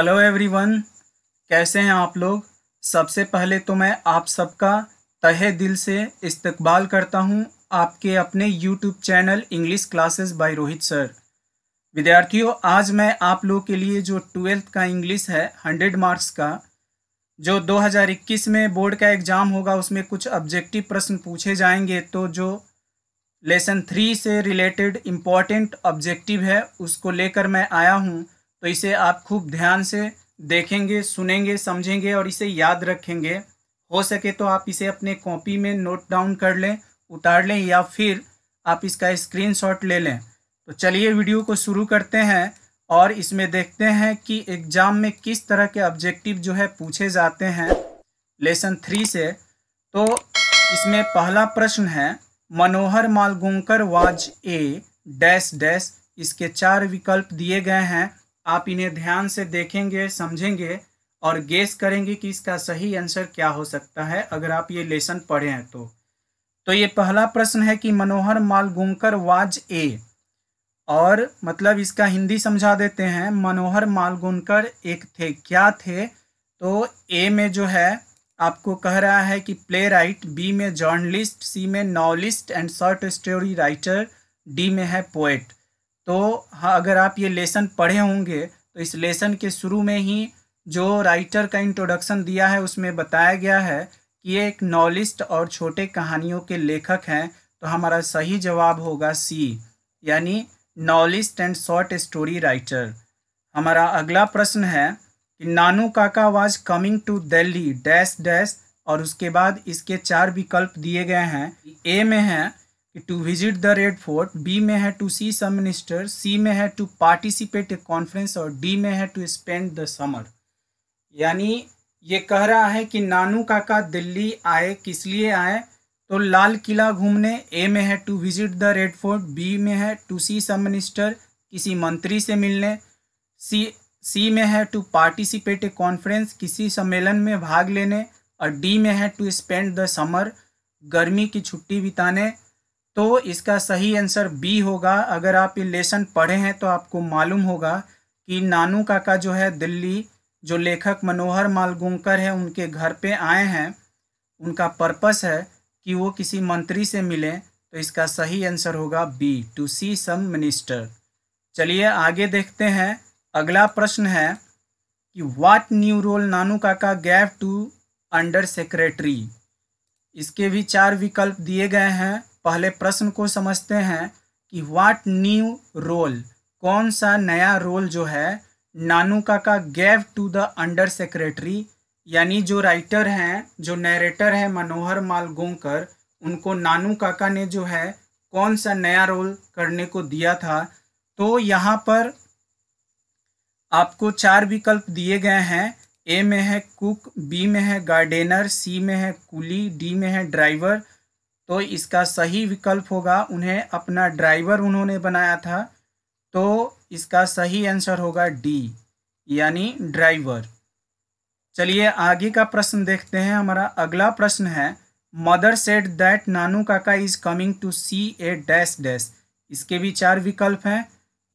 Hello everyone, कैसे हैं आप लोग। सबसे पहले तो मैं आप सबका तहे दिल से इस्तकबाल करता हूं आपके अपने YouTube channel English classes bye Rohit sir. विद्यार्थियों, आज मैं आप लोगों के लिए जो 12th का इंग्लिश है 100 मार्क्स का, जो 2021 में बोर्ड का एग्ज़ाम होगा उसमें कुछ ऑब्जेक्टिव प्रश्न पूछे जाएंगे। तो जो लेसन 3 से रिलेटेड इम्पॉर्टेंट ऑब्जेक्टिव है उसको लेकर मैं आया हूँ। तो इसे आप खूब ध्यान से देखेंगे, सुनेंगे, समझेंगे और इसे याद रखेंगे। हो सके तो आप इसे अपने कॉपी में नोट डाउन कर लें, उतार लें, या फिर आप इसका स्क्रीनशॉट ले लें। तो चलिए वीडियो को शुरू करते हैं और इसमें देखते हैं कि एग्ज़ाम में किस तरह के ऑब्जेक्टिव जो है पूछे जाते हैं लेसन 3 से। तो इसमें पहला प्रश्न है, मनोहर मालगोंकर वाज ए डैश डैश। इसके 4 विकल्प दिए गए हैं। आप इन्हें ध्यान से देखेंगे, समझेंगे और गेस करेंगे कि इसका सही आंसर क्या हो सकता है अगर आप ये लेसन पढ़े हैं तो ये पहला प्रश्न है कि मनोहर मालगोंकर वाज ए, और मतलब इसका हिंदी समझा देते हैं। मनोहर मालगोंकर एक थे, क्या थे? तो ए में जो है आपको कह रहा है कि प्ले राइट, बी में जर्नलिस्ट, सी में novelist and short story writer, D में है पोएट। तो हाँ, अगर आप ये लेसन पढ़े होंगे तो इस लेसन के शुरू में ही जो राइटर का इंट्रोडक्शन दिया है उसमें बताया गया है कि ये एक नॉवलिस्ट और छोटे कहानियों के लेखक हैं। तो हमारा सही जवाब होगा सी, यानी novelist and short story writer. हमारा अगला प्रश्न है कि Nanu Kaka was coming to Delhi dash dash, और उसके बाद इसके 4 विकल्प दिए गए हैं। ए में है कि to visit the Red Fort, B में है to see some minister, C में है टू पार्टिसिपेट ए कॉन्फ्रेंस और डी में है टू स्पेंड द समर। यानी ये कह रहा है कि नानू काका दिल्ली आए, किस लिए आए? तो लाल किला घूमने। ए में है to visit the Red Fort, B में है टू सी सम मिनिस्टर, किसी मंत्री से मिलने, सी में है टू पार्टिसिपेट ए कॉन्फ्रेंस, किसी सम्मेलन में भाग लेने, और डी में है टू स्पेंड द समर, गर्मी की छुट्टी बिताने। तो इसका सही आंसर बी होगा। अगर आप ये लेसन पढ़े हैं तो आपको मालूम होगा कि नानू काका जो है दिल्ली, जो लेखक मनोहर मालगोंकर है उनके घर पे आए हैं। उनका पर्पस है कि वो किसी मंत्री से मिलें। तो इसका सही आंसर होगा B, to see some minister. चलिए आगे देखते हैं। अगला प्रश्न है कि what new role Nanu Kaka gave to under secretary. इसके भी 4 विकल्प दिए गए हैं। पहले प्रश्न को समझते हैं कि व्हाट न्यू रोल, कौन सा नया रोल जो है Nanu Kaka gave to the under secretary, यानी जो राइटर हैं, जो नरेटर हैं मनोहर मालगोंकर, उनको नानू काका ने जो है कौन सा नया रोल करने को दिया था। तो यहाँ पर आपको 4 विकल्प दिए गए हैं। ए में है कुक, बी में है गार्डनर, सी में है कुली, डी में है ड्राइवर। तो इसका सही विकल्प होगा, उन्हें अपना ड्राइवर उन्होंने बनाया था। तो इसका सही आंसर होगा डी, यानी ड्राइवर। चलिए आगे का प्रश्न देखते हैं। हमारा अगला प्रश्न है, mother said that Nanu Kaka is coming to see a dash dash. इसके भी 4 विकल्प हैं।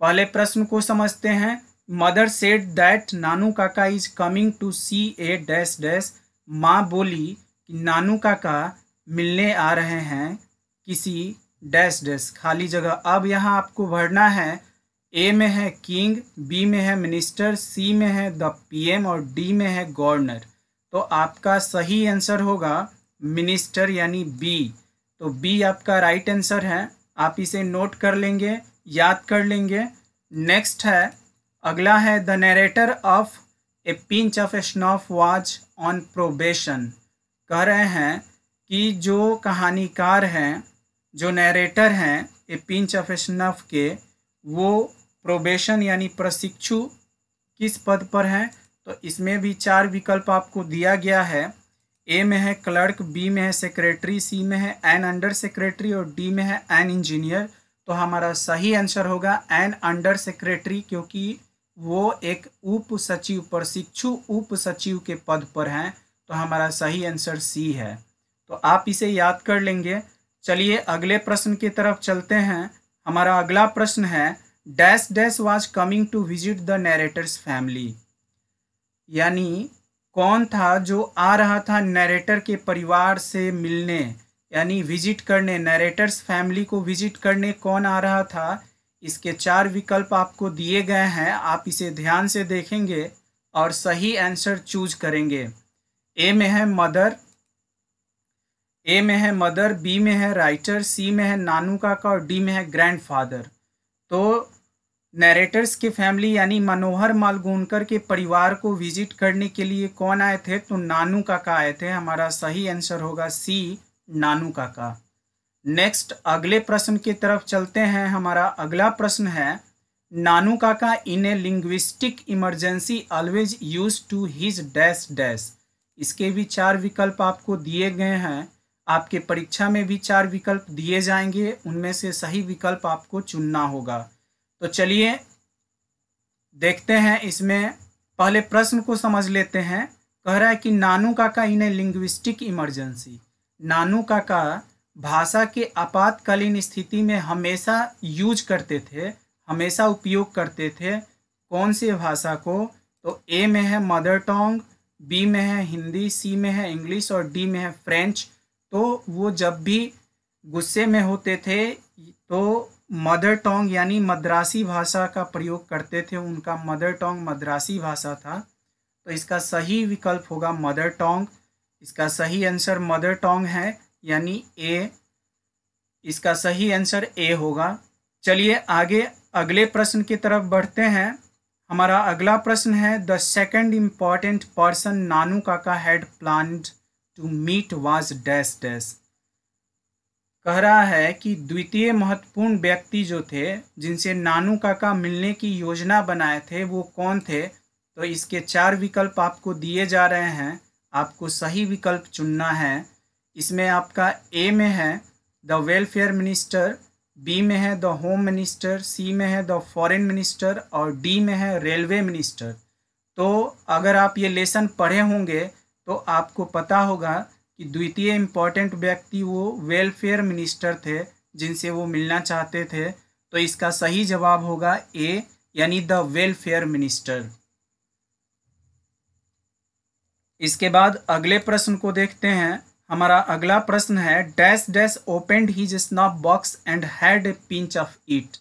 पहले प्रश्न को समझते हैं। Mother said that Nanu Kaka is coming to see a dash dash. माँ बोली कि नानू काका मिलने आ रहे हैं किसी डैश डैश, खाली जगह। अब यहाँ आपको भरना है। ए में है किंग, बी में है मिनिस्टर, सी में है द पीएम और डी में है गवर्नर। तो आपका सही आंसर होगा मिनिस्टर, यानी बी। तो बी आपका राइट आंसर है। आप इसे नोट कर लेंगे, याद कर लेंगे। नेक्स्ट है, अगला है, the narrator of a pinch of snuff was on probation. कह रहे हैं कि जो कहानीकार हैं, जो नरेटर हैं ए पिंच ऑफ स्नफ के, वो प्रोबेशन यानी प्रशिक्षु किस पद पर हैं? तो इसमें भी 4 विकल्प आपको दिया गया है। ए में है क्लर्क, बी में है सेक्रेटरी, सी में है एन अंडर सेक्रेटरी और डी में है एन इंजीनियर। तो हमारा सही आंसर होगा एन अंडर सेक्रेटरी, क्योंकि वो एक उप सचिव, प्रशिक्षु उप सचिव के पद पर हैं। तो हमारा सही आंसर सी है। तो आप इसे याद कर लेंगे। चलिए अगले प्रश्न की तरफ चलते हैं। हमारा अगला प्रश्न है, dash dash was coming to visit the narrator's family. यानी कौन था जो आ रहा था नैरेटर के परिवार से मिलने, यानी विजिट करने, नैरेटर्स फैमिली को विजिट करने कौन आ रहा था। इसके 4 विकल्प आपको दिए गए हैं, आप इसे ध्यान से देखेंगे और सही आंसर चूज करेंगे। ए में है मदर, बी में है राइटर, सी में है नानू काका और डी में है ग्रैंडफादर। तो नैरेटर्स की फैमिली यानी मनोहर मालगोंडकर के परिवार को विजिट करने के लिए कौन आए थे, तो नानू काका आए थे। हमारा सही आंसर होगा सी, नानू काका। नेक्स्ट अगले प्रश्न की तरफ चलते हैं। हमारा अगला प्रश्न है, Nanu Kaka in a linguistic emergency always use to his dash dash. इसके भी 4 विकल्प आपको दिए गए हैं। आपके परीक्षा में भी 4 विकल्प दिए जाएंगे, उनमें से सही विकल्प आपको चुनना होगा। तो चलिए देखते हैं, इसमें पहले प्रश्न को समझ लेते हैं। कह रहा है कि Nanu Kaka in a linguistic emergency, नानू काका भाषा के आपातकालीन स्थिति में हमेशा यूज करते थे, हमेशा उपयोग करते थे। कौन से भाषा को, तो ए में है मदर टंग, बी में है हिंदी, सी में है इंग्लिश और डी में है फ्रेंच। तो वो जब भी गुस्से में होते थे तो मदर टंग यानी मद्रासी भाषा का प्रयोग करते थे, उनका मदर टंग मद्रासी भाषा था। तो इसका सही विकल्प होगा मदर टंग। इसका सही आंसर मदर टंग है, यानी ए, इसका सही आंसर ए होगा। चलिए आगे अगले प्रश्न की तरफ बढ़ते हैं। हमारा अगला प्रश्न है, the second important person Nanu Kaka had planned to meet was dash dash. कह रहा है कि द्वितीय महत्वपूर्ण व्यक्ति जो थे जिनसे नानू काका मिलने की योजना बनाए थे वो कौन थे। तो इसके 4 विकल्प आपको दिए जा रहे हैं, आपको सही विकल्प चुनना है। इसमें आपका ए में है द वेलफेयर मिनिस्टर, बी में है द होम मिनिस्टर, सी में है द फॉरेन मिनिस्टर और डी में है रेलवे मिनिस्टर। तो अगर आप ये लेसन पढ़े होंगे तो आपको पता होगा कि द्वितीय इम्पॉर्टेंट व्यक्ति वो वेलफेयर मिनिस्टर थे जिनसे वो मिलना चाहते थे। तो इसका सही जवाब होगा ए, यानी द वेलफेयर मिनिस्टर। इसके बाद अगले प्रश्न को देखते हैं। हमारा अगला प्रश्न है, dash dash opened his snuff box and had a pinch of it.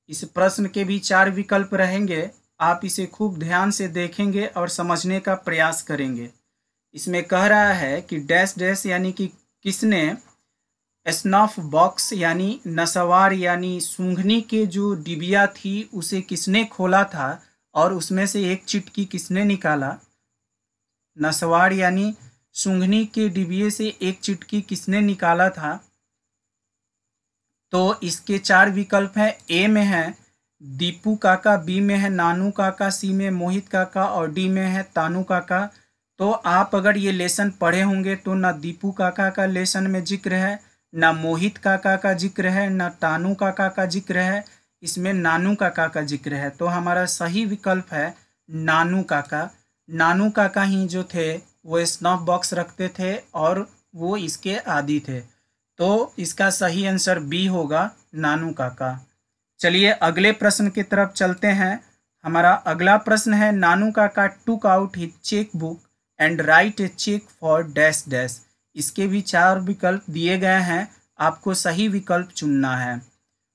इस प्रश्न के भी 4 विकल्प रहेंगे, आप इसे खूब ध्यान से देखेंगे और समझने का प्रयास करेंगे। इसमें कह रहा है कि डैश डैश यानी कि किसने स्नफ बॉक्स यानी नसवार यानी सूंघनी के जो डिबिया थी उसे किसने खोला था और उसमें से एक चिटकी किसने निकाला। नसवार यानी सूंघनी के डिबिये से एक चिटकी किसने निकाला था। तो इसके 4 विकल्प हैं, ए में है दीपू काका, बी में है नानू काका, सी में मोहित काका और डी में है तानू काका। तो आप अगर ये लेसन पढ़े होंगे तो ना दीपू काका का लेसन में जिक्र है, ना मोहित काका का जिक्र है, ना तानू काका का जिक्र है, इसमें नानू काका का जिक्र है। तो हमारा सही विकल्प है नानू काका। नानू काका ही जो थे वो स्नफ बॉक्स रखते थे और वो इसके आदी थे। तो इसका सही आंसर बी होगा, नानू काका। चलिए अगले प्रश्न की तरफ चलते हैं। हमारा अगला प्रश्न है, Nanu Kaka took out his cheque book and write a cheque for dash dash. इसके भी 4 विकल्प दिए गए हैं, आपको सही विकल्प चुनना है।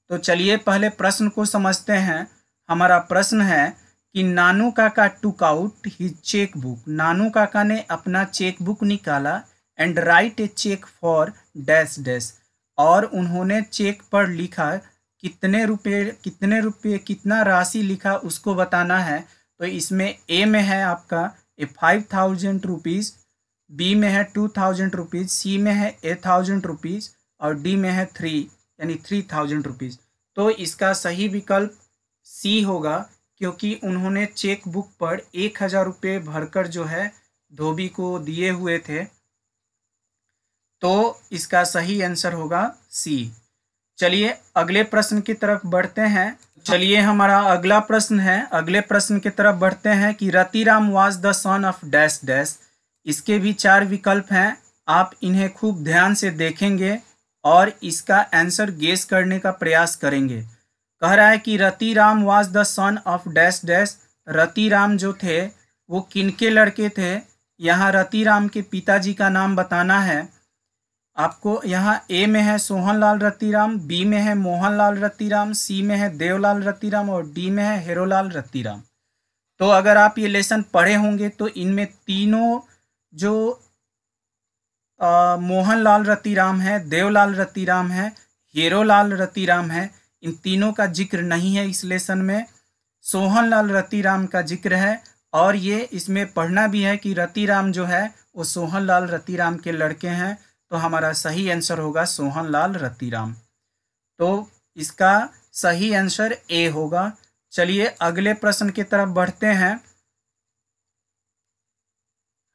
तो चलिए पहले प्रश्न को समझते हैं। हमारा प्रश्न है कि Nanu Kaka took out his cheque book, Nanu Kaka ने अपना चेक बुक निकाला and write a cheque for dash dash, और उन्होंने चेक पर लिखा कितने रुपये कितना राशि लिखा उसको बताना है। तो इसमें ए में है आपका 5,000 रुपीज़, बी में है 2,000 रुपीज़, सी में है 8,000 रुपीज़ और डी में है 3 यानी 3,000 रुपीज़। तो इसका सही विकल्प सी होगा, क्योंकि उन्होंने चेक बुक पर 1,000 रुपये भरकर जो है धोबी को दिए हुए थे। तो इसका सही आंसर होगा सी। चलिए अगले प्रश्न की तरफ बढ़ते हैं। चलिए हमारा अगला प्रश्न है, अगले प्रश्न की तरफ बढ़ते हैं कि Ratiram was the son of dash dash. इसके भी 4 विकल्प हैं, आप इन्हें खूब ध्यान से देखेंगे और इसका आंसर गेस करने का प्रयास करेंगे। कह रहा है कि Ratiram was the son of dash dash, Ratiram जो थे वो किनके लड़के थे। यहाँ रतिराम के पिताजी का नाम बताना है आपको। यहाँ ए में है सोहनलाल रतिराम, बी में है मोहनलाल रतिराम, सी में है देवलाल रतिराम और डी में है हेरोलाल रतिराम। तो अगर आप ये लेसन पढ़े होंगे तो इनमें तीनों जो मोहनलाल रतिराम है, देवलाल रतिराम है, हेरोलाल रतिराम है, इन तीनों का जिक्र नहीं है इस लेसन में। सोहनलाल रतिराम का जिक्र है और ये इसमें पढ़ना भी है कि रतिराम जो है वो सोहनलाल रतिराम के लड़के हैं। तो हमारा सही आंसर होगा सोहनलाल रतिराम। तो इसका सही आंसर ए होगा। चलिए अगले प्रश्न की तरफ बढ़ते हैं।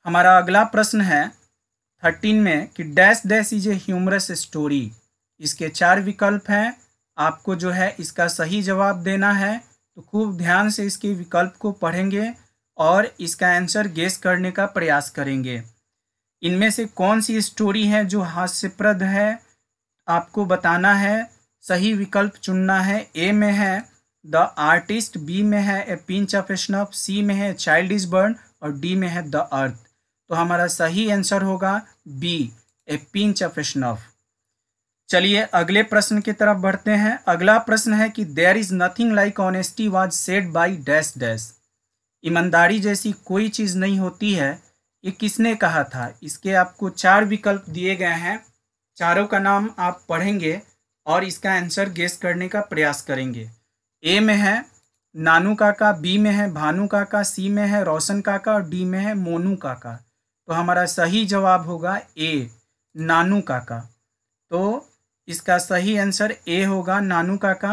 हमारा अगला प्रश्न है 13 में कि dash dash is a humorous story. इसके 4 विकल्प हैं, आपको जो है इसका सही जवाब देना है। तो खूब ध्यान से इसके विकल्प को पढ़ेंगे और इसका आंसर गेस करने का प्रयास करेंगे। इनमें से कौन सी स्टोरी है जो हास्यप्रद है, आपको बताना है। सही विकल्प चुनना है। ए में है द आर्टिस्ट, बी में है a pinch of snuff, C में है चाइल्ड इज बर्न और डी में है द अर्थ। तो हमारा सही आंसर होगा B, a pinch of snuff. चलिए अगले प्रश्न की तरफ बढ़ते हैं। अगला प्रश्न है कि there is nothing like honesty was said by dash dash. ईमानदारी जैसी कोई चीज़ नहीं होती है, ये किसने कहा था। इसके आपको 4 विकल्प दिए गए हैं, चारों का नाम आप पढ़ेंगे और इसका आंसर गेस करने का प्रयास करेंगे। ए में है नानू काका, बी में है भानु काका, सी में है रोशन काका और डी में है मोनू काका। तो हमारा सही जवाब होगा ए, नानू काका। तो इसका सही आंसर ए होगा, नानू काका।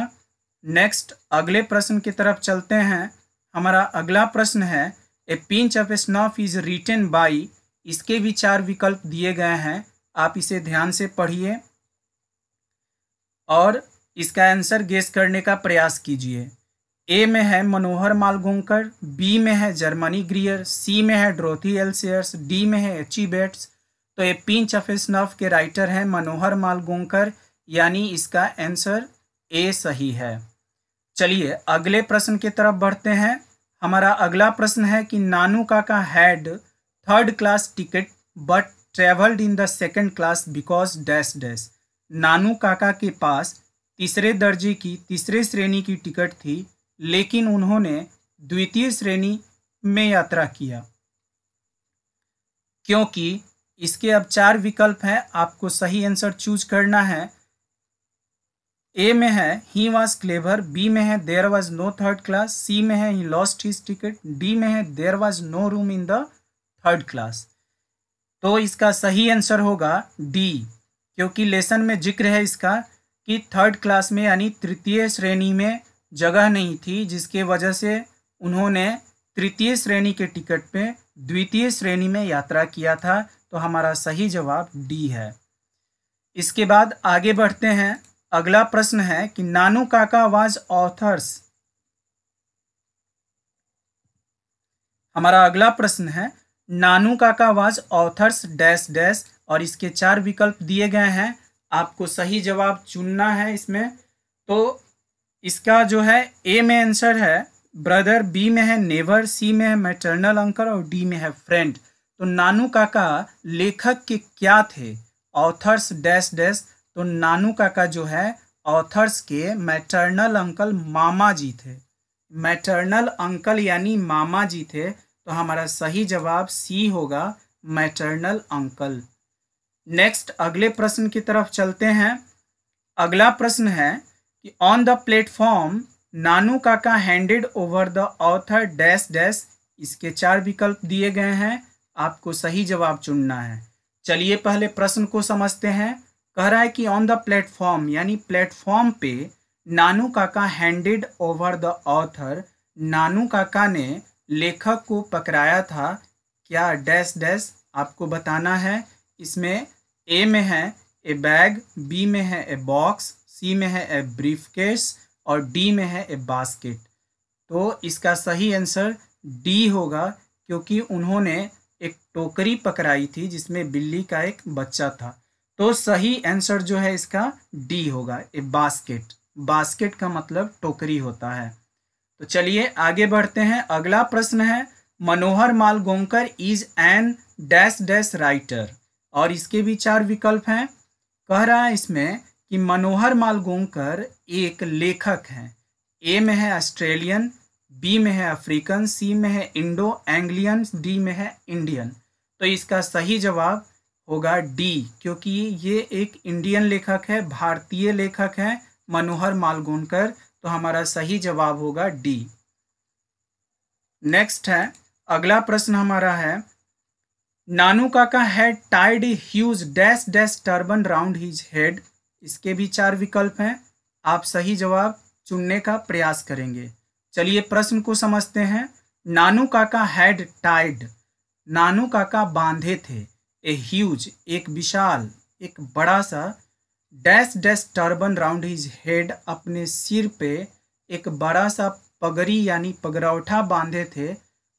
नेक्स्ट अगले प्रश्न की तरफ चलते हैं। हमारा अगला प्रश्न है a pinch of snuff is written by. इसके भी 4 विकल्प दिए गए हैं, आप इसे ध्यान से पढ़िए और इसका आंसर गेस करने का प्रयास कीजिए। ए में है मनोहर मालगोंकर, बी में है जर्मनी ग्रियर, सी में है ड्रोथी एल सेयर्स, डी में है एची बेट्स। तो ए पिंच ऑफ स्नफ के राइटर हैं मनोहर मालगोंकर, यानी इसका आंसर ए सही है। चलिए अगले प्रश्न की तरफ बढ़ते हैं। हमारा अगला प्रश्न है कि Nanu Kaka had 3rd class ticket but travelled in the 2nd class because dash dash. Nanu Kaka के पास तीसरे दर्जे की तीसरे श्रेणी की टिकट थी, लेकिन उन्होंने द्वितीय श्रेणी में यात्रा किया क्योंकि। इसके अब 4 विकल्प हैं, आपको सही आंसर चूज करना है। ए में है ही वॉज क्लेवर, बी में है there was no 3rd class, C में है he lost his ticket, D में है there was no room in the 3rd class. तो इसका सही आंसर होगा डी, क्योंकि लेसन में जिक्र है इसका कि 3rd क्लास में यानी तृतीय श्रेणी में जगह नहीं थी, जिसके वजह से उन्होंने तृतीय श्रेणी के टिकट पे द्वितीय श्रेणी में यात्रा किया था। तो हमारा सही जवाब डी है। इसके बाद आगे बढ़ते हैं। अगला प्रश्न है कि नानू काका वाज ऑथर्स। हमारा अगला प्रश्न है Nanu Kaka was authors dash dash और इसके 4 विकल्प दिए गए हैं, आपको सही जवाब चुनना है इसमें। तो इसका जो है ए में आंसर है ब्रदर, बी में है नेवर, सी में है मैटरनल अंकल और डी में है फ्रेंड। तो नानू काका लेखक के क्या थे, ऑथर्स डैश डैश। तो नानू काका जो है ऑथर्स के मैटरनल अंकल मामा जी थे, मैटरनल अंकल यानी मामा जी थे। तो हमारा सही जवाब सी होगा, मैटरनल अंकल। नेक्स्ट अगले प्रश्न की तरफ चलते हैं। अगला प्रश्न है कि on the platform Nanu Kaka handed over the author dash dash. इसके 4 विकल्प दिए गए हैं, आपको सही जवाब चुनना है। चलिए पहले प्रश्न को समझते हैं। कह रहा है कि ऑन द प्लेटफॉर्म यानी प्लेटफॉर्म पे नानू Kaka handed over the author, नानू काका ने लेखक को पकड़ाया था क्या डैश डैश, आपको बताना है। इसमें ए में है ए बैग, बी में है ए बॉक्स, सी में है ए ब्रीफकेस और डी में है ए बास्केट। तो इसका सही आंसर डी होगा, क्योंकि उन्होंने एक टोकरी पकड़ाई थी जिसमें बिल्ली का एक बच्चा था। तो सही आंसर जो है इसका डी होगा, ए बास्केट। बास्केट का मतलब टोकरी होता है। तो चलिए आगे बढ़ते हैं। अगला प्रश्न है Manohar Malgonkar is an dash dash writer. और इसके भी चार विकल्प हैं। कह रहा है इसमें कि मनोहर माल गोंकर एक लेखक हैं। ए में है ऑस्ट्रेलियन, बी में है अफ्रीकन, सी में है इंडो एंग्लियन, डी में है इंडियन। तो इसका सही जवाब होगा डी, क्योंकि ये एक इंडियन लेखक है, भारतीय लेखक है मनोहर माल गोंकर। तो हमारा सही जवाब होगा डी। नेक्स्ट है, अगला प्रश्न हमारा है, Nanu Kaka had tied huge dash dash turban round his head. इसके भी चार विकल्प हैं। आप सही जवाब चुनने का प्रयास करेंगे। चलिए प्रश्न को समझते हैं। नानू काका हैड टाइड, नानू काका बांधे थे, ए ह्यूज एक विशाल, एक बड़ा सा, dash dash turban round his head अपने सिर पे एक बड़ा सा पगड़ी यानी पगरौठा बांधे थे।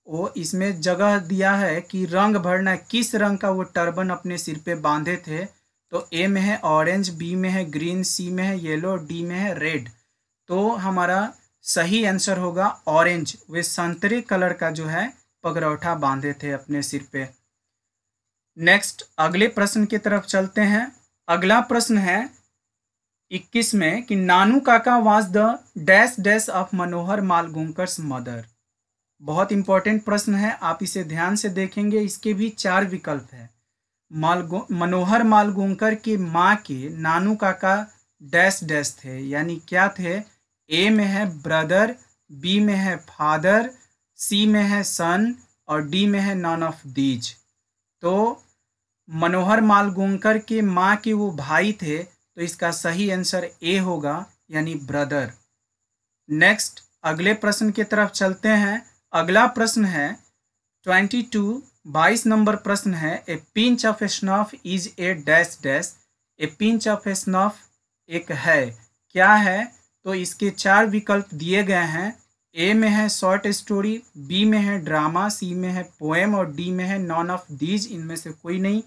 वो इसमें जगह दिया है कि रंग भरना, किस रंग का वो टर्बन अपने सिर पे बांधे थे। तो ए में है ऑरेंज, बी में है ग्रीन, सी में है येलो, डी में है रेड। तो हमारा सही आंसर होगा ऑरेंज। वे संतरे कलर का जो है पगरौठा बांधे थे अपने सिर पे। नेक्स्ट अगले प्रश्न की तरफ चलते हैं। अगला प्रश्न है 21 में कि Nanu Kaka was the dash dash of Manohar Malgonkar's mother. बहुत इंपॉर्टेंट प्रश्न है, आप इसे ध्यान से देखेंगे। इसके भी चार विकल्प है। मनोहर माल गोंकर के माँ के नानू काका डैश डैश थे, यानी क्या थे। ए में है ब्रदर, बी में है फादर, सी में है सन और डी में है नॉन ऑफ दीज। तो मनोहर माल गोंकर के माँ के वो भाई थे, तो इसका सही आंसर ए होगा, यानी ब्रदर। नेक्स्ट अगले प्रश्न की तरफ चलते हैं। अगला प्रश्न है 22 नंबर प्रश्न है, a pinch of snuff is a dash dash. A pinch of snuff एक है, क्या है। तो इसके चार विकल्प दिए गए हैं। ए में है शॉर्ट स्टोरी, बी में है ड्रामा, सी में है पोएम और डी में है नॉन ऑफ दीज, इनमें से कोई नहीं।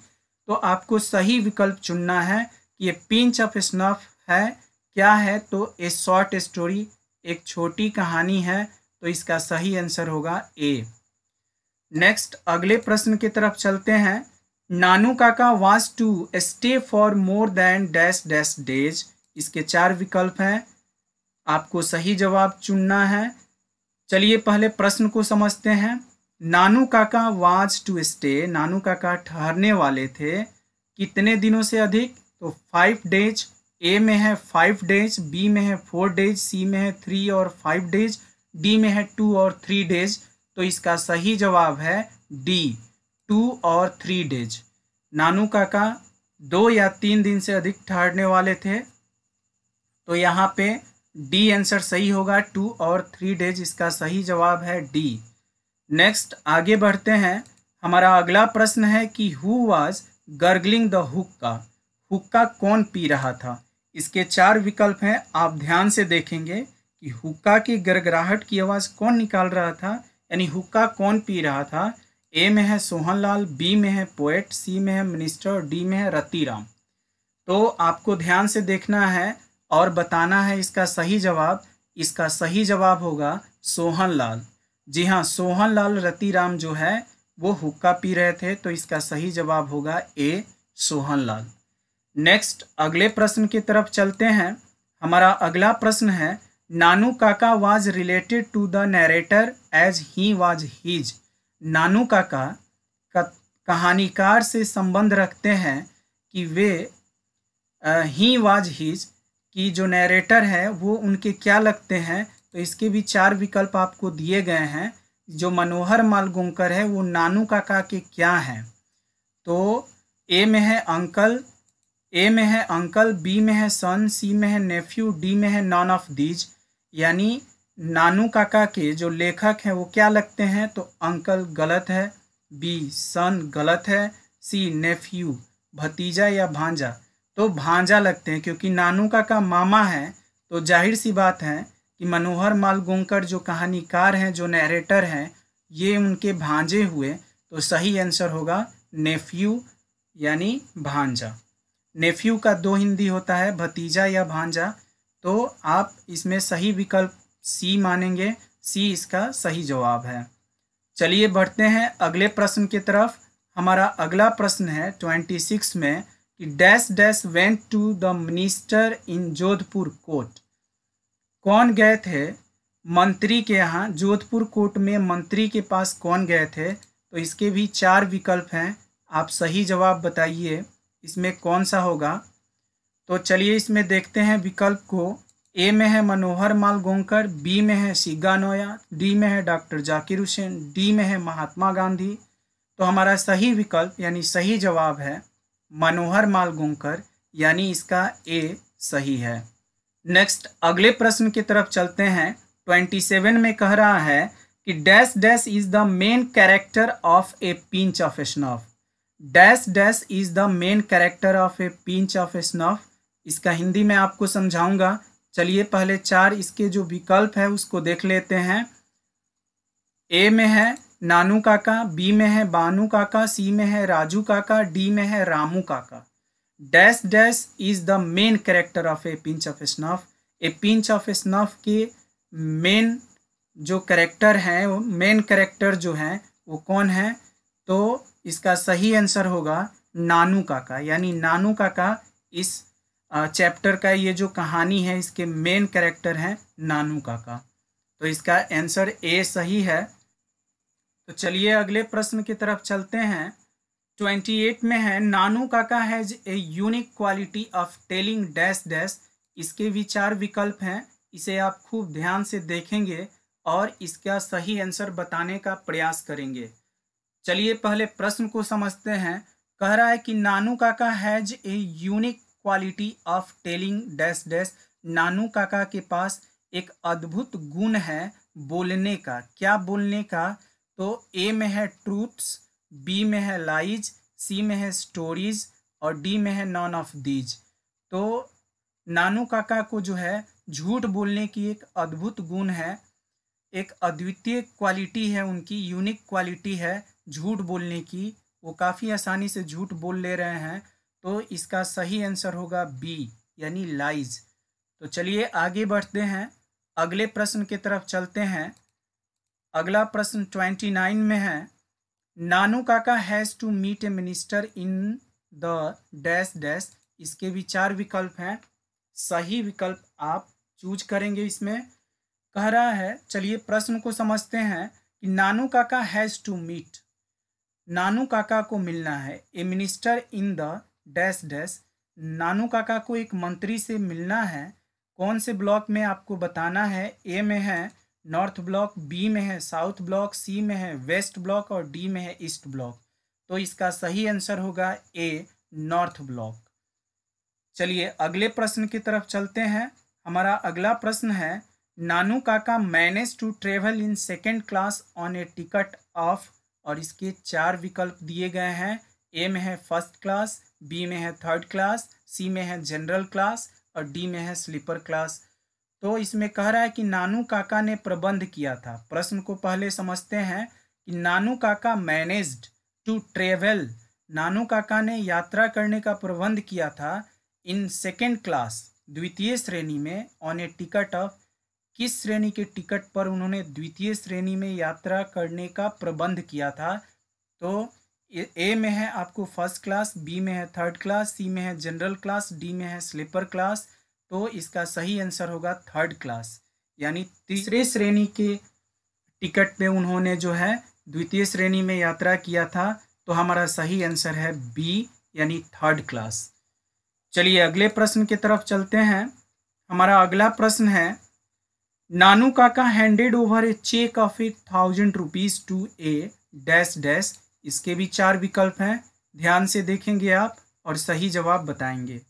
तो आपको सही विकल्प चुनना है कि ये पिंच ऑफ स्नफ है, क्या है। तो ए शॉर्ट स्टोरी एक छोटी कहानी है। तो इसका सही आंसर होगा ए। नेक्स्ट अगले प्रश्न की तरफ चलते हैं। Nanu Kaka was to stay for more than dash dash days. इसके चार विकल्प हैं, आपको सही जवाब चुनना है। चलिए पहले प्रश्न को समझते हैं। Nanu Kaka was to stay, नानू काका ठहरने वाले थे कितने दिनों से अधिक। तो 5 डेज। ए में है 5 डेज, बी में है 4 डेज, सी में है 3 और 5 डेज, डी में है 2 और 3 डेज। तो इसका सही जवाब है डी, 2 और 3 डेज। नानू काका 2 या 3 दिन से अधिक ठहरने वाले थे। तो यहाँ पे डी आंसर सही होगा, 2 और 3 डेज इसका सही जवाब है डी। नेक्स्ट आगे बढ़ते हैं। हमारा अगला प्रश्न है कि हु वाज गर्गलिंग द हुक्का। हुक्का कौन पी रहा था। इसके चार विकल्प हैं, आप ध्यान से देखेंगे कि हुक्का की गड़गड़ाहट की आवाज़ कौन निकाल रहा था, यानी हुक्का कौन पी रहा था। ए में है सोहनलाल, बी में है पोएट, सी में है मिनिस्टर और डी में है रतिराम। तो आपको ध्यान से देखना है और बताना है इसका सही जवाब। इसका सही जवाब होगा सोहनलाल। जी हाँ, सोहनलाल रतिराम जो है वो हुक्का पी रहे थे। तो इसका सही जवाब होगा ए, सोहनलाल। नेक्स्ट अगले प्रश्न की तरफ चलते हैं। हमारा अगला प्रश्न है, Nanu Kaka was related to the narrator as he was his. Nanu Kaka का कहानीकार से संबंध रखते हैं कि वे ही वाज हीज की जो नरेटर है वो उनके क्या लगते हैं। तो इसके भी चार विकल्प आपको दिए गए हैं। जो मनोहर माल गोंकर है वो नानू काका के क्या हैं। तो ए में है अंकल, बी में है सन, सी में है नेफ्यू, डी में है नॉन ऑफ दीज। यानी नानू काका के जो लेखक हैं वो क्या लगते हैं। तो अंकल गलत है, बी सन गलत है, सी नेफ्यू भतीजा या भांजा। तो भांजा लगते हैं, क्योंकि नानू काका मामा हैं। तो जाहिर सी बात है कि मनोहर माल गोंकर जो कहानीकार हैं, जो नरेटर हैं, ये उनके भांजे हुए। तो सही आंसर होगा नेफ्यू, यानी भांजा। नेफ्यू का दो हिंदी होता है, भतीजा या भांजा। तो आप इसमें सही विकल्प सी मानेंगे, सी इसका सही जवाब है। चलिए बढ़ते हैं अगले प्रश्न की तरफ। हमारा अगला प्रश्न है 26 में कि dash dash went to the minister in Jodhpur court. कौन गए थे मंत्री के यहाँ? जोधपुर कोर्ट में मंत्री के पास कौन गए थे? तो इसके भी 4 विकल्प हैं, आप सही जवाब बताइए इसमें कौन सा होगा। तो चलिए इसमें देखते हैं विकल्प को। ए में है मनोहर माल गोंकर, बी में है सिग्गा नोया, डी में है डॉक्टर जाकिर हुसैन, डी में है महात्मा गांधी। तो हमारा सही विकल्प यानी सही जवाब है मनोहर माल गोंकर, यानी इसका ए सही है। नेक्स्ट अगले प्रश्न की तरफ चलते हैं। 27 में कह रहा है कि dash dash is the main character of a pinch of snuff. Dash dash is the main character of a pinch of snuff. इसका हिंदी में आपको समझाऊंगा। चलिए पहले 4 इसके जो विकल्प है उसको देख लेते हैं। ए में है नानू काका, बी में है बानू काका, सी में है राजू काका, डी में है रामू काका। Dash dash is the main character of a pinch of snuff. A pinch of snuff के मेन जो कैरेक्टर हैं, वो मेन कैरेक्टर जो हैं वो कौन है? तो इसका सही आंसर होगा नानू काका, यानी नानू काका इस चैप्टर का ये जो कहानी है इसके मेन कैरेक्टर हैं नानू काका। तो इसका आंसर ए सही है। तो चलिए अगले प्रश्न की तरफ चलते हैं। 28 में है Nanu Kaka has a unique quality of telling dash dash. इसके भी 4 विकल्प हैं, इसे आप खूब ध्यान से देखेंगे और इसका सही आंसर बताने का प्रयास करेंगे। चलिए पहले प्रश्न को समझते हैं। कह रहा है कि Nanu Kaka has a unique quality of telling dash dash. Nanu Kaka के पास एक अद्भुत गुण है बोलने का। क्या बोलने का? तो ए में है ट्रूथ्स, बी में है लाइज, सी में है स्टोरीज और डी में है नॉन ऑफ दीज। तो नानू काका को जो है झूठ बोलने की एक अद्भुत गुण है, एक अद्वितीय क्वालिटी है उनकी, यूनिक क्वालिटी है झूठ बोलने की। वो काफ़ी आसानी से झूठ बोल ले रहे हैं। तो इसका सही आंसर होगा बी यानी लाइज। तो चलिए आगे बढ़ते हैं, अगले प्रश्न की तरफ चलते हैं। अगला प्रश्न 29 में है Nanu Kaka has to meet a minister in the dash dash. इसके भी 4 विकल्प हैं, सही विकल्प आप चूज करेंगे। इसमें कह रहा है, चलिए प्रश्न को समझते हैं कि Nanu Kaka has to meet, नानू काका को मिलना है a minister in the dash dash. Nanu Kaka को एक मंत्री से मिलना है। कौन से ब्लॉक में आपको बताना है? ए में है नॉर्थ ब्लॉक, बी में है साउथ ब्लॉक, सी में है वेस्ट ब्लॉक और डी में है ईस्ट ब्लॉक। तो इसका सही आंसर होगा ए नॉर्थ ब्लॉक। चलिए अगले प्रश्न की तरफ चलते हैं। हमारा अगला प्रश्न है Nanu Kaka manage to travel in second class on a ticket of, और इसके 4 विकल्प दिए गए हैं। ए में है फर्स्ट क्लास, बी में है थर्ड क्लास, सी में है जनरल क्लास और डी में है स्लीपर क्लास। तो इसमें कह रहा है कि नानू काका ने प्रबंध किया था। प्रश्न को पहले समझते हैं कि नानू काका मैनेज्ड टू ट्रेवल, नानू काका ने यात्रा करने का प्रबंध किया था इन सेकेंड क्लास, द्वितीय श्रेणी में, ऑन ए टिकट ऑफ, किस श्रेणी के टिकट पर उन्होंने द्वितीय श्रेणी में यात्रा करने का प्रबंध किया था? तो ए में है आपको फर्स्ट क्लास, बी में है थर्ड क्लास, सी में है जनरल क्लास, डी में है स्लीपर क्लास। तो इसका सही आंसर होगा थर्ड क्लास, यानी तीसरे श्रेणी के टिकट पे उन्होंने जो है द्वितीय श्रेणी में यात्रा किया था। तो हमारा सही आंसर है बी यानी थर्ड क्लास। चलिए अगले प्रश्न की तरफ चलते हैं। हमारा अगला प्रश्न है Nanu Kaka handed over a cheque of 1,000 rupees to a dash dash. इसके भी 4 विकल्प हैं, ध्यान से देखेंगे आप और सही जवाब बताएंगे।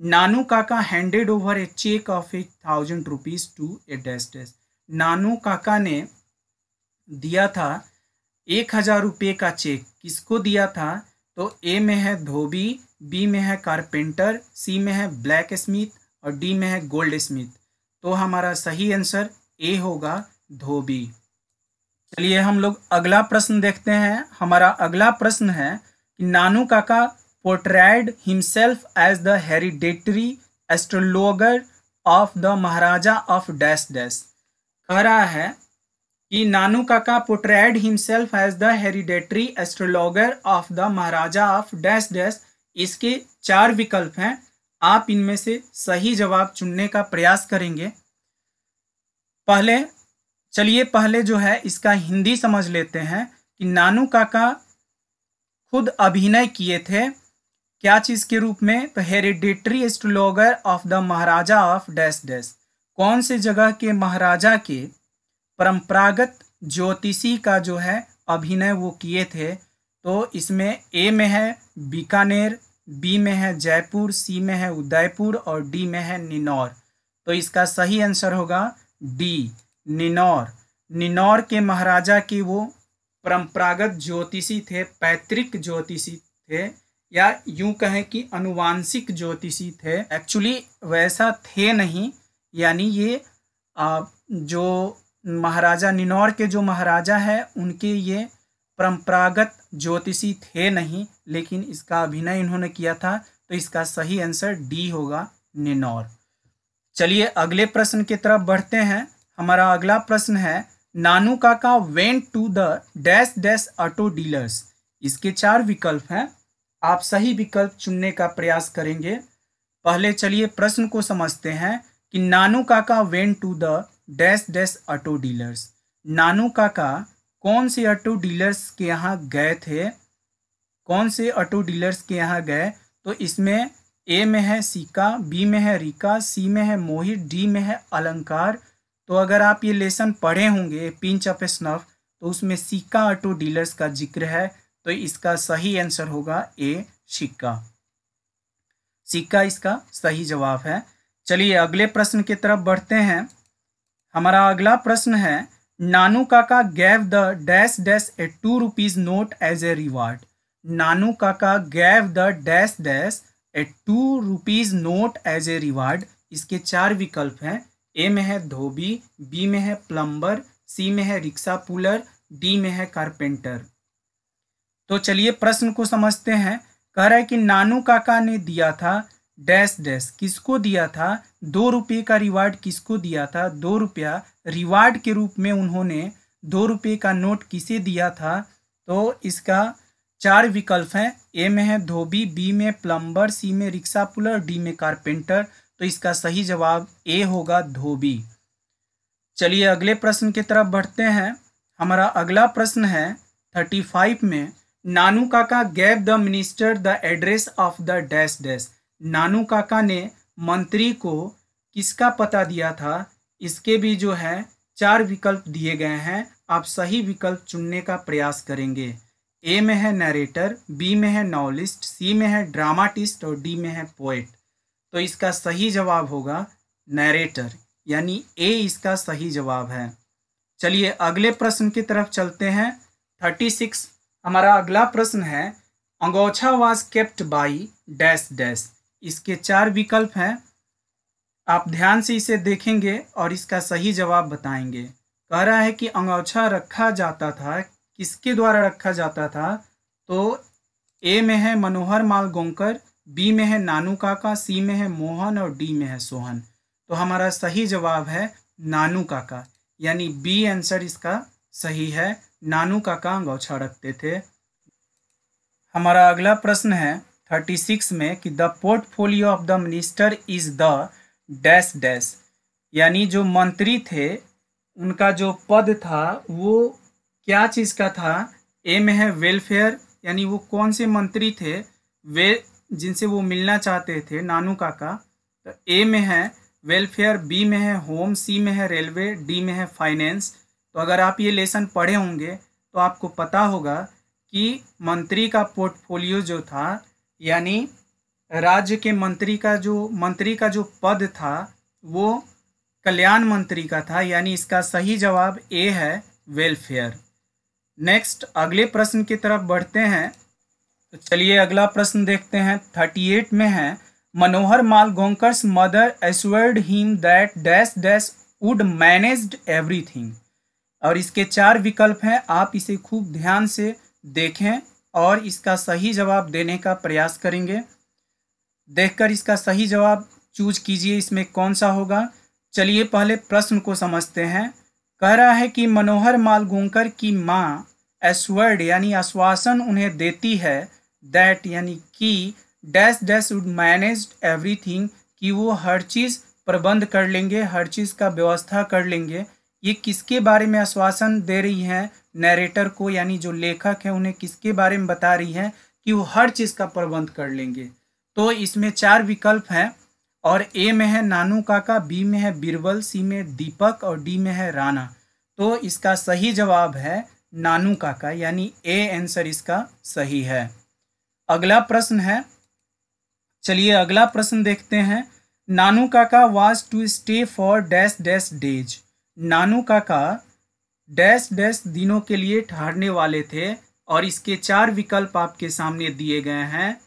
Nanu Kaka handed over a cheque of 1,000 rupees to a dash dash. Nanu Kaka ने दिया था 1,000 रुपये का चेक, किसको दिया था? तो ए में है धोबी, बी में है कारपेंटर, सी में है ब्लैक स्मिथ और डी में है गोल्ड स्मिथ। तो हमारा सही आंसर ए होगा धोबी। चलिए हम लोग अगला प्रश्न देखते हैं। हमारा अगला प्रश्न है कि Nanu Kaka portrayed himself as the hereditary astrologer of the maharaja of dash dash. कह रहा है कि Nanu Kaka portrayed himself as the hereditary astrologer of the maharaja of dash dash. इसके 4 विकल्प हैं, आप इनमें से सही जवाब चुनने का प्रयास करेंगे। पहले जो है इसका हिंदी समझ लेते हैं कि नानू काका खुद अभिनय किए थे क्या चीज के रूप में, तो hereditary astrologer of the maharaja of dash dash. कौन से जगह के महाराजा के परंपरागत ज्योतिषी का जो है अभिनय वो किए थे। तो इसमें ए में है बीकानेर, बी में है जयपुर, सी में है उदयपुर और डी में है निनौर। तो इसका सही आंसर होगा डी, निनौर। निनौर के महाराजा के वो परंपरागत ज्योतिषी थे, पैतृक ज्योतिषी थे, या यूं कहें कि अनुवांशिक ज्योतिषी थे। एक्चुअली वैसा थे नहीं, यानी ये जो महाराजा निनौर के जो महाराजा है उनके ये परंपरागत ज्योतिषी थे नहीं, लेकिन इसका अभिनय इन्होंने किया था। तो इसका सही आंसर डी होगा, निनौर। चलिए अगले प्रश्न की तरफ बढ़ते हैं। हमारा अगला प्रश्न है Nanu Kaka went to the dash dash auto dealers. इसके 4 विकल्प हैं, आप सही विकल्प चुनने का प्रयास करेंगे। पहले चलिए प्रश्न को समझते हैं कि Nanu Kaka went to the dash dash auto dealers. Nanu Kaka कौन से ऑटो डीलर्स के यहाँ गए थे, कौन से ऑटो डीलर्स के यहाँ गए। तो इसमें ए में है सिक्का, बी में है रिका, सी में है मोहित, डी में है अलंकार। तो अगर आप ये लेसन पढ़े होंगे पिंच ऑफ स्नफ, तो उसमें सिक्का ऑटो डीलर्स का जिक्र है। तो इसका सही आंसर होगा ए, सिक्का। सिक्का इसका सही जवाब है। चलिए अगले प्रश्न की तरफ बढ़ते हैं। हमारा अगला प्रश्न है Nanu Kaka gave the dash dash a 2 rupees note as a reward. Nanu Kaka gave the dash dash a 2 rupees note as a reward. इसके 4 विकल्प हैं, ए में है धोबी, बी में है प्लम्बर, सी में है रिक्शा पुलर, डी में है कारपेंटर। तो चलिए प्रश्न को समझते हैं। कह रहा है कि नानू काका ने दिया था डैश डैश, किसको दिया था, 2 रुपये का रिवार्ड किसको दिया था, 2 रुपया रिवार्ड के रूप में उन्होंने 2 रुपये का नोट किसे दिया था। तो इसका 4 विकल्प हैं, ए में है धोबी, बी में प्लम्बर, सी में रिक्शा पुलर, डी में कारपेंटर। तो इसका सही जवाब ए होगा, धोबी। चलिए अगले प्रश्न की तरफ बढ़ते हैं। हमारा अगला प्रश्न है 35 में Nanu Kaka gave the minister the address of the dash dash. Nanu Kaka ने मंत्री को किसका पता दिया था। इसके भी जो है 4 विकल्प दिए गए हैं, आप सही विकल्प चुनने का प्रयास करेंगे। ए में है नरेटर, बी में है नॉवलिस्ट, सी में है ड्रामाटिस्ट और डी में है पोएट। तो इसका सही जवाब होगा नरेटर, यानी ए इसका सही जवाब है। चलिए अगले प्रश्न की तरफ चलते हैं। 36 हमारा अगला प्रश्न है angocha was kept by dash dash. इसके 4 विकल्प हैं, आप ध्यान से इसे देखेंगे और इसका सही जवाब बताएंगे। कह रहा है कि अंगोछा रखा जाता था, किसके द्वारा रखा जाता था। तो ए में है मनोहर माल गोंकर, बी में है नानू काका, सी में है मोहन और डी में है सोहन। तो हमारा सही जवाब है नानू काका, यानी बी आंसर इसका सही है। नानू काका अंगोछा रखते थे। हमारा अगला प्रश्न है 36 में कि the portfolio of the minister is the dash dash, यानी जो मंत्री थे उनका जो पद था वो क्या चीज़ का था। ए में है वेलफेयर, यानी वो कौन से मंत्री थे वे जिनसे वो मिलना चाहते थे नानू काका। तो ए में है वेलफेयर, बी में है होम, सी में है रेलवे, डी में है फाइनेंस। तो अगर आप ये लेसन पढ़े होंगे तो आपको पता होगा कि मंत्री का पोर्टफोलियो जो था, यानी राज्य के मंत्री का जो पद था वो कल्याण मंत्री का था, यानी इसका सही जवाब ए है, वेलफेयर। नेक्स्ट अगले प्रश्न की तरफ बढ़ते हैं। तो चलिए अगला प्रश्न देखते हैं। 38 में है Manohar Malgonkar's mother assured him that dash dash would managed everything. और इसके 4 विकल्प हैं, आप इसे खूब ध्यान से देखें और इसका सही जवाब देने का प्रयास करेंगे। देखकर इसका सही जवाब चूज कीजिए, इसमें कौन सा होगा। चलिए पहले प्रश्न को समझते हैं। कह रहा है कि मनोहर मालगोंकर की माँ एश्वर्ड यानी आश्वासन उन्हें देती है दैट यानी कि dash dash would manage everything, कि वो हर चीज़ प्रबंध कर लेंगे, हर चीज़ का व्यवस्था कर लेंगे। ये किसके बारे में आश्वासन दे रही हैं? नैरेटर को, यानी जो लेखक है उन्हें किसके बारे में बता रही है कि वो हर चीज़ का प्रबंध कर लेंगे। तो इसमें 4 विकल्प हैं और ए में है नानू काका, बी में है बीरबल, सी में दीपक और डी में है राणा। तो इसका सही जवाब है नानू काका, यानी ए आंसर इसका सही है। अगला प्रश्न है, चलिए अगला प्रश्न देखते हैं। Nanu Kaka was to stay for dash dash days. Nanu Kaka dash dash दिनों के लिए ठहरने वाले थे और इसके 4 विकल्प आपके सामने दिए गए हैं।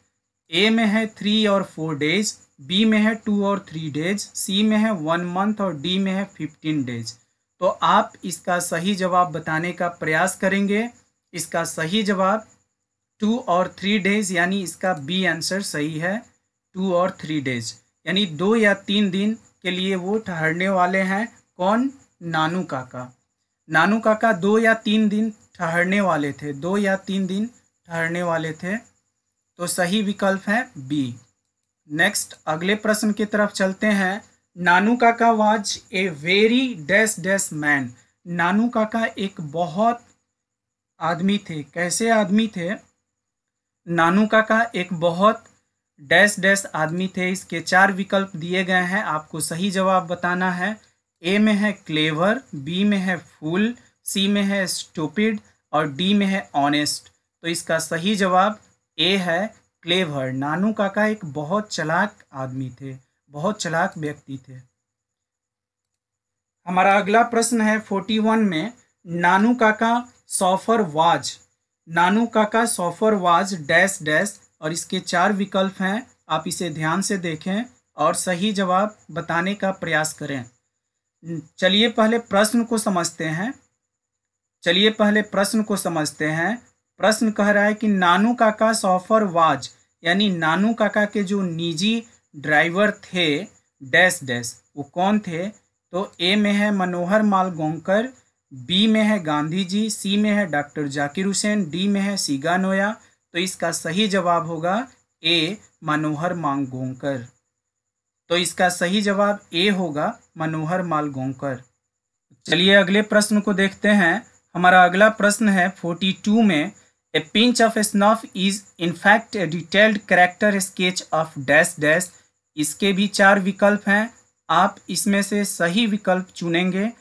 ए में है 3 और 4 डेज, बी में है 2 और 3 डेज, सी में है 1 मंथ और डी में है 15 डेज। तो आप इसका सही जवाब बताने का प्रयास करेंगे। इसका सही जवाब 2 और 3 डेज, यानी इसका बी आंसर सही है। 2 और 3 डेज यानी 2 या 3 दिन के लिए वो ठहरने वाले हैं। कौन? नानू काका। नानू काका 2 या 3 दिन ठहरने वाले थे, 2 या 3 दिन ठहरने वाले थे। तो सही विकल्प है बी। नेक्स्ट अगले प्रश्न की तरफ चलते हैं। Nanu Kaka was a very dash dash man. Nanu Kaka एक बहुत आदमी थे। कैसे आदमी थे? नानू काका एक बहुत डैश डैश आदमी थे। इसके 4 विकल्प दिए गए हैं, आपको सही जवाब बताना है। ए में है क्लेवर, बी में है फूल, सी में है स्टूपिड और डी में है ऑनेस्ट। तो इसका सही जवाब ए है क्लेवर। नानू काका एक बहुत चालाक आदमी थे, बहुत चालाक व्यक्ति थे। हमारा अगला प्रश्न है 41 में, नानू काका सॉफर वाज। नानू काका सॉफर वाज डैश डैश और इसके 4 विकल्प हैं, आप इसे ध्यान से देखें और सही जवाब बताने का प्रयास करें। चलिए पहले प्रश्न को समझते हैं। प्रश्न कह रहा है कि नानू काका सॉफर वाज, यानी नानू काका के जो निजी ड्राइवर थे डैश डैश, वो कौन थे? तो ए में है मनोहर मालगोंकर, बी में है गांधी जी, सी में है डॉक्टर जाकिर हुसैन, डी में है सीगा नोया। तो इसका सही जवाब होगा ए मनोहर मालगोंकर। तो इसका सही जवाब ए होगा मनोहर मालगोंकर। चलिए अगले प्रश्न को देखते हैं। हमारा अगला प्रश्न है 42 में, ए pinch of snuff is in fact A detailed character sketch of dash dash. इसके भी 4 विकल्प हैं, आप इसमें से सही विकल्प चुनेंगे।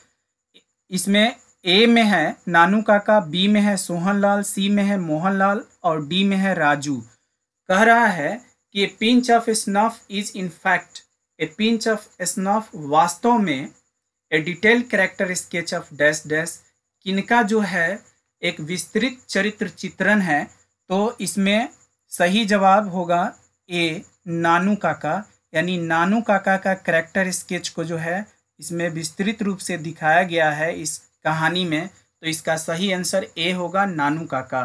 इसमें ए में है नानू काका, बी में है सोहनलाल, सी में है मोहनलाल और डी में है राजू। कह रहा है कि ए pinch of snuff is in fact, A pinch of snuff वास्तव में ए detailed character sketch of dash dash, किनका जो है एक विस्तृत चरित्र चित्रण है। तो इसमें सही जवाब होगा ए नानू काका, यानी नानू काका का कैरेक्टर स्केच को जो है इसमें विस्तृत रूप से दिखाया गया है इस कहानी में। तो इसका सही आंसर ए होगा नानू काका।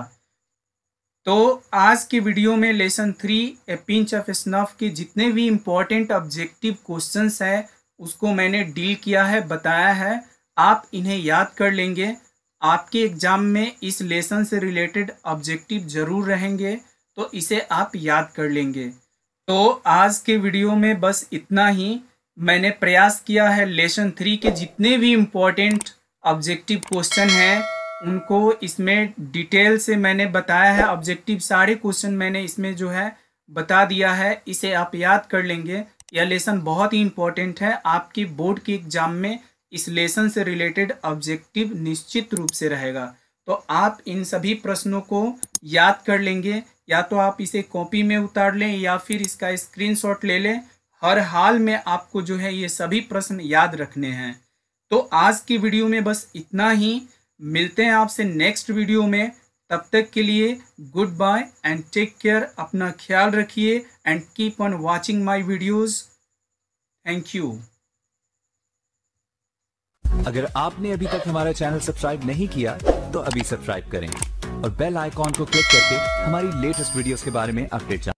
तो आज की वीडियो में lesson 3 A pinch of snuff के जितने भी इम्पोर्टेंट ऑब्जेक्टिव क्वेश्चंस है उसको मैंने डील किया है, बताया है। आप इन्हें याद कर लेंगे, आपके एग्जाम में इस लेसन से रिलेटेड ऑब्जेक्टिव जरूर रहेंगे, तो इसे आप याद कर लेंगे। तो आज के वीडियो में बस इतना ही। मैंने प्रयास किया है लेसन 3 के जितने भी इम्पोर्टेंट ऑब्जेक्टिव क्वेश्चन हैं उनको इसमें डिटेल से मैंने बताया है। ऑब्जेक्टिव सारे क्वेश्चन मैंने इसमें जो है बता दिया है, इसे आप याद कर लेंगे। यह लेसन बहुत ही इम्पोर्टेंट है, आपकी बोर्ड के एग्जाम में इस लेसन से रिलेटेड ऑब्जेक्टिव निश्चित रूप से रहेगा। तो आप इन सभी प्रश्नों को याद कर लेंगे, या तो आप इसे कॉपी में उतार लें या फिर इसका स्क्रीनशॉट ले लें। हर हाल में आपको जो है ये सभी प्रश्न याद रखने हैं। तो आज की वीडियो में बस इतना ही। मिलते हैं आपसे नेक्स्ट वीडियो में, तब तक के लिए good bye and take care. अपना ख्याल रखिए and keep on watching my videos. Thank you. अगर आपने अभी तक हमारा चैनल सब्सक्राइब नहीं किया तो अभी सब्सक्राइब करें और बेल आइकॉन को क्लिक करके हमारी लेटेस्ट वीडियोस के बारे में अपडेट जानें।